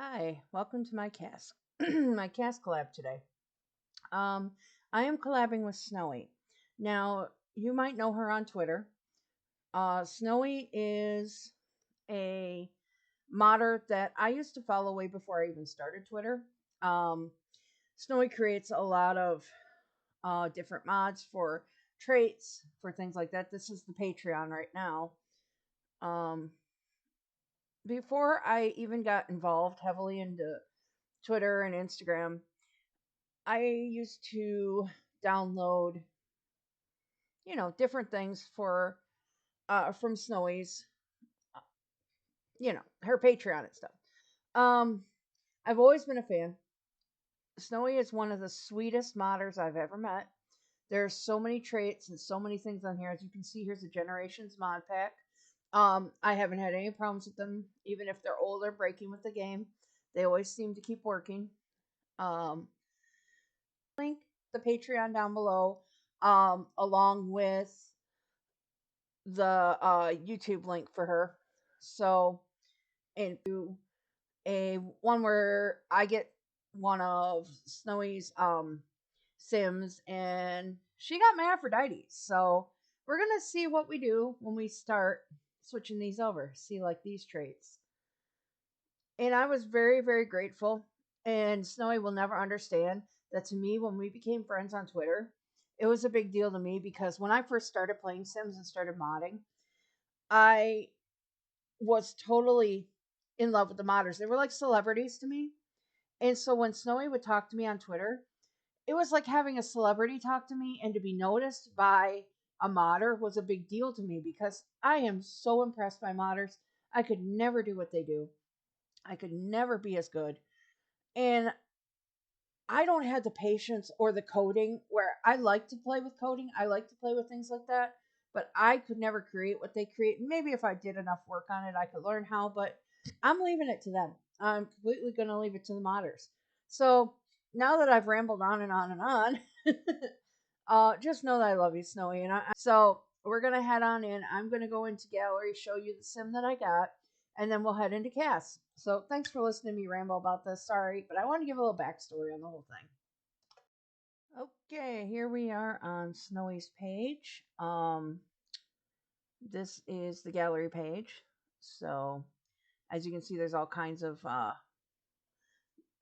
Hi, welcome to my CAS my CAS collab today. I am collabing with SNOWiii. Now, you might know her on Twitter. SNOWiii is a modder that I used to follow way before I even started Twitter. SNOWiii creates a lot of different mods for traits, for things like that. This is the Patreon right now. Before I even got involved heavily into Twitter and Instagram, I used to download, different things for from SNOWii's, her Patreon and stuff. Um, I've always been a fan. SNOWiiii is one of the sweetest modders I've ever met. There's so many traits and so many things on here. As you can see, here's a Generations mod pack. I haven't had any problems with them, even if they're older, breaking with the game. They always seem to keep working. Link the Patreon down below, along with the YouTube link for her. So, and do a one where I get one of SNOWii's SIMS, and she got my Aphrodite. So we're gonna see what we do when we start switching these over. See, like these traits. And I was very, very grateful. And SNOWiiii will never understand that to me, when we became friends on Twitter, it was a big deal to me because when I first started playing Sims and started modding, I was totally in love with the modders. They were like celebrities to me. And so when SNOWiiii would talk to me on Twitter, it was like having a celebrity talk to me, and to be noticed by a modder was a big deal to me because I am so impressed by modders. I could never do what they do. I could never be as good. And I don't have the patience or the coding where I like to play with coding. I like to play with things like that, but I could never create what they create. Maybe if I did enough work on it, I could learn how, but I'm leaving it to them. I'm completely going to leave it to the modders. So now that I've rambled on and on and on, just know that I love you, SNOWiiii. So we're going to head on in. I'm going to go into gallery, show you the sim that I got, and then we'll head into CAS. So thanks for listening to me ramble about this. Sorry, but I want to give a little backstory on the whole thing. Okay, here we are on SNOWiii's page. This is the gallery page. So as you can see, there's all kinds of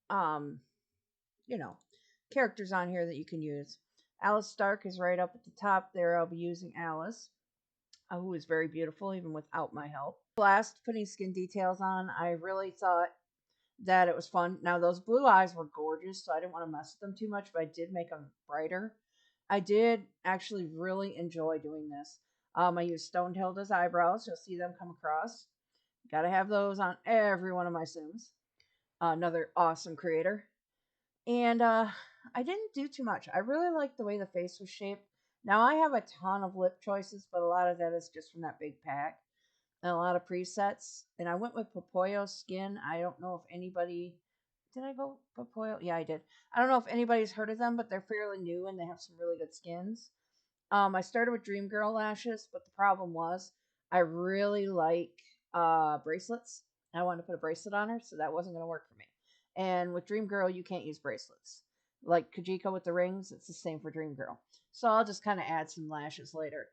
um, characters on here that you can use. Alice Stark is right up at the top there. I'll be using Alice, who is very beautiful even without my help. Last, putting skin details on, I really thought that it was fun. Now, those blue eyes were gorgeous, so I didn't want to mess with them too much, but I did make them brighter. I did actually really enjoy doing this. I used Stone Hilda's eyebrows. You'll see them come across. Gotta have those on every one of my Sims. Another awesome creator. And I didn't do too much. I really liked the way the face was shaped. Now, I have a ton of lip choices, but a lot of that is just from that big pack. And a lot of presets. And I went with Popoyo Skin. I don't know if anybody... Did I go Popoyo? Yeah, I did. I don't know if anybody's heard of them, but they're fairly new and they have some really good skins. I started with Dream Girl lashes, but the problem was I really like bracelets. I wanted to put a bracelet on her, so that wasn't going to work for me. And with Dream Girl, you can't use bracelets. Like Kajiko with the rings, it's the same for Dream Girl. So I'll just kind of add some lashes later.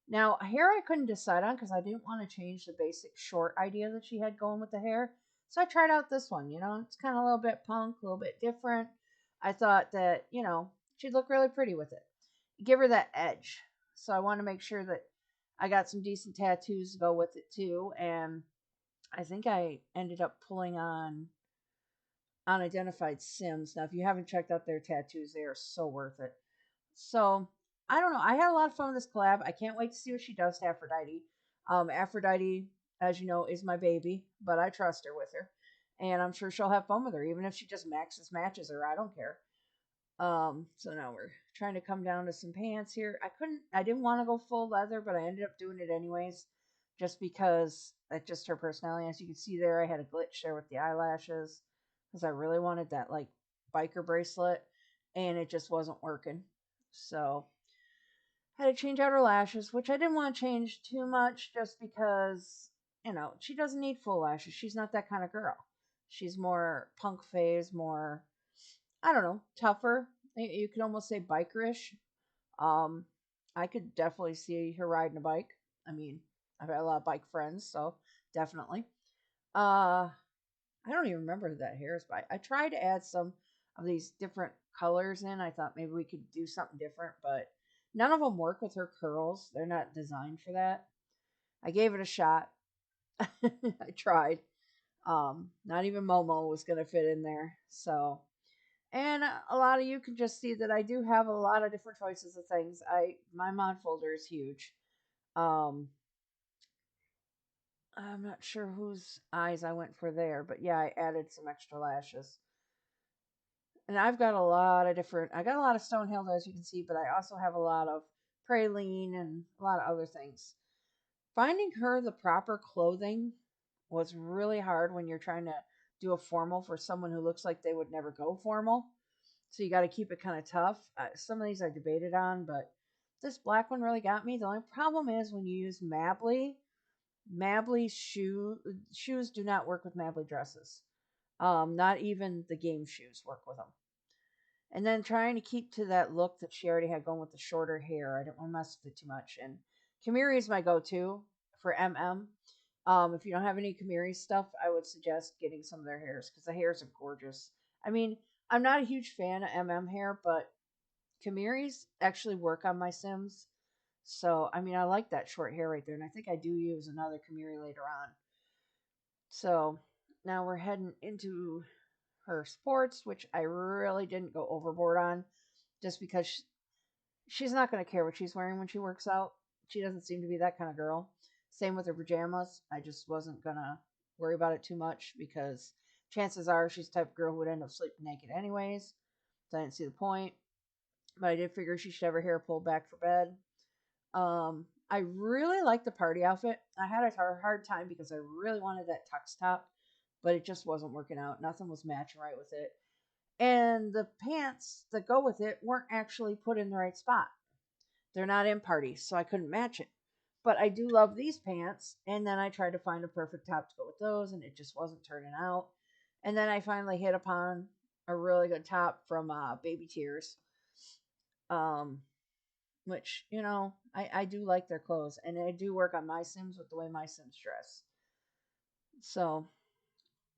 Now, hair I couldn't decide on because I didn't want to change the basic short idea that she had going with the hair. So I tried out this one, It's kind of a little bit punk, a little bit different. I thought that, she'd look really pretty with it. Give her that edge. So I want to make sure that I got some decent tattoos to go with it too. And I think I ended up pulling on Unidentified Sims. Now, if you haven't checked out their tattoos, they are so worth it. So, I don't know. I had a lot of fun with this collab. I can't wait to see what she does to Aphrodite. Aphrodite, as you know, is my baby, but I trust her with her. And I'm sure she'll have fun with her, even if she just matches her. I don't care. So now we're trying to come down to some pants here. I didn't want to go full leather, but I ended up doing it anyways, just because that's just her personality. As you can see there, I had a glitch there with the eyelashes, because I really wanted that, like, biker bracelet, and it just wasn't working. So, had to change out her lashes, which I didn't want to change too much, just because, she doesn't need full lashes. She's not that kind of girl. She's more punk phase, more, I don't know, tougher. You could almost say bikerish. Um, I could definitely see her riding a bike. I mean, I've had a lot of bike friends, so definitely. Uh, I don't even remember who that hair is by. I tried to add some of these different colors in. I thought maybe we could do something different, but none of them work with her curls. They're not designed for that. I gave it a shot. I tried. Not even Momo was going to fit in there. So, and a lot of you can just see that I do have a lot of different choices of things. My mod folder is huge. Um, I'm not sure whose eyes I went for there, but yeah, I added some extra lashes. And I've got a lot of different, I got a lot of Stonehill, as you can see, but I also have a lot of Praline and a lot of other things. Finding her the proper clothing was really hard when you're trying to do a formal for someone who looks like they would never go formal. So you got to keep it kind of tough. Some of these I debated on, but this black one really got me. The only problem is when you use Mably shoes do not work with Mably dresses. Not even the game shoes work with them. And then trying to keep to that look that she already had going with the shorter hair. I didn't want to mess with it too much. And Kamiri is my go-to for MM. If you don't have any Kamiri stuff, I would suggest getting some of their hairs because the hairs are gorgeous. I mean, I'm not a huge fan of MM hair, but Kamiris actually work on my Sims. So, I mean, I like that short hair right there. And I think I do use another Kamiri later on. So, now we're heading into her sports, which I really didn't go overboard on just because she's not going to care what she's wearing when she works out. She doesn't seem to be that kind of girl. Same with her pajamas. I just wasn't going to worry about it too much because chances are she's the type of girl who would end up sleeping naked anyways. So I didn't see the point. But I did figure she should have her hair pulled back for bed. I really like the party outfit. I had a hard time because I really wanted that tux top, but it just wasn't working out. Nothing was matching right with it. And the pants that go with it weren't actually put in the right spot. They're not in parties, so I couldn't match it. But I do love these pants, and then I tried to find a perfect top to go with those, and it just wasn't turning out. And then I finally hit upon a really good top from Baby Tears, um, which, I do like their clothes, and I do work on my Sims with the way my Sims dress. So,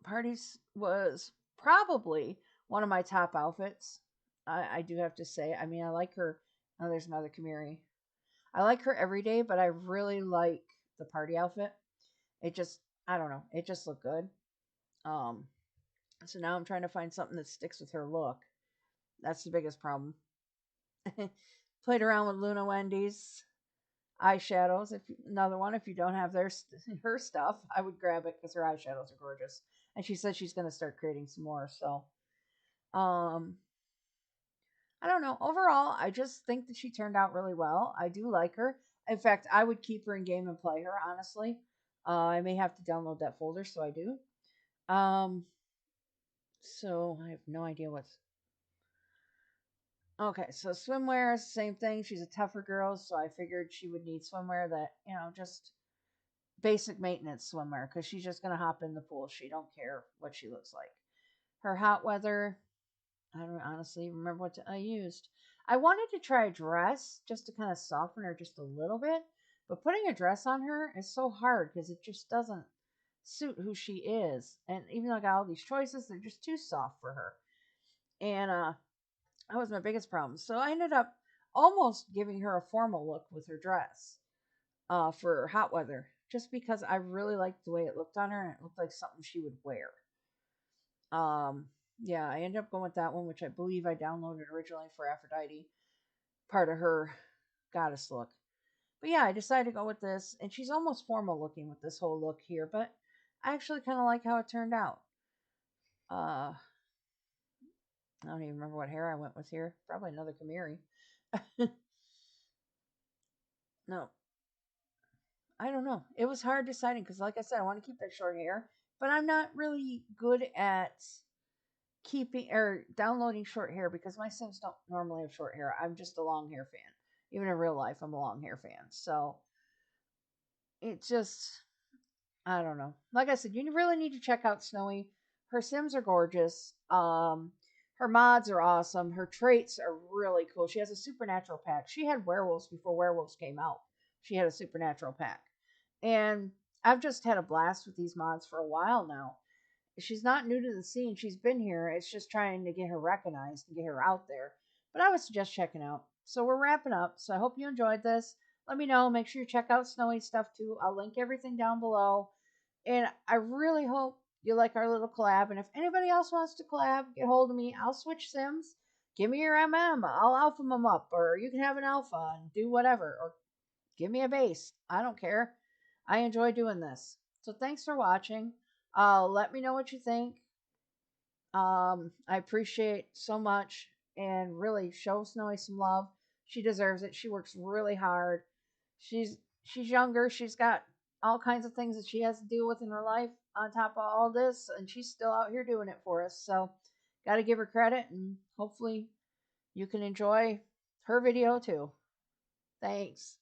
parties was probably one of my top outfits. I do have to say. I mean, I like her. Oh, there's another Kamiri. I like her every day, but I really like the party outfit. It just, I don't know, it just looked good. Um, so now I'm trying to find something that sticks with her look. That's the biggest problem. Played around with Luna Wendy's eyeshadows. If another one, if you don't have her stuff, I would grab it because her eyeshadows are gorgeous. And she said she's going to start creating some more. So, um, I don't know. Overall, I just think that she turned out really well. I do like her. In fact, I would keep her in game and play her, honestly. I may have to download that folder, so I do. Um, so I have no idea what's. Okay, so swimwear is the same thing. She's a tougher girl, so I figured she would need swimwear that, just basic maintenance swimwear, because she's just going to hop in the pool. She don't care what she looks like. Her hot weather, I don't honestly remember what I used. I wanted to try a dress just to kind of soften her just a little bit, but putting a dress on her is so hard because it just doesn't suit who she is. And even though I got all these choices, they're just too soft for her. And that was my biggest problem. So I ended up almost giving her a formal look with her dress for hot weather, just because I really liked the way it looked on her and it looked like something she would wear. Yeah, I ended up going with that one, which I believe I downloaded originally for Aphrodite, part of her goddess look. But yeah, I decided to go with this, and she's almost formal looking with this whole look here, but I actually kind of like how it turned out. I don't even remember what hair I went with here. Probably another Kamiri. No, I don't know. It was hard deciding because, like I said, I want to keep that short hair, but I'm not really good at keeping or downloading short hair because my Sims don't normally have short hair. I'm just a long hair fan. Even in real life, I'm a long hair fan. So it just, I don't know. Like I said, you really need to check out SNOWiii her Sims are gorgeous. Her mods are awesome. Her traits are really cool. She has a supernatural pack. She had werewolves before werewolves came out. She had a supernatural pack. And I've just had a blast with these mods for a while now. She's not new to the scene. She's been here. It's just trying to get her recognized and get her out there. But I would suggest checking out. So we're wrapping up. So I hope you enjoyed this. Let me know. Make sure you check out SNOWiI stuff too. I'll link everything down below. And I really hope you like our little collab. And if anybody else wants to collab, get hold of me. I'll switch Sims. Give me your I'll alpha them up. Or you can have an alpha and do whatever. Or give me a base. I don't care. I enjoy doing this. So thanks for watching. Let me know what you think. I appreciate so much, and really show SNOWiI some love. She deserves it. She works really hard. She's she's younger. She's got all kinds of things that she has to deal with in her life on top of all this, and she's still out here doing it for us. So, got to give her credit, and hopefully you can enjoy her video too. Thanks.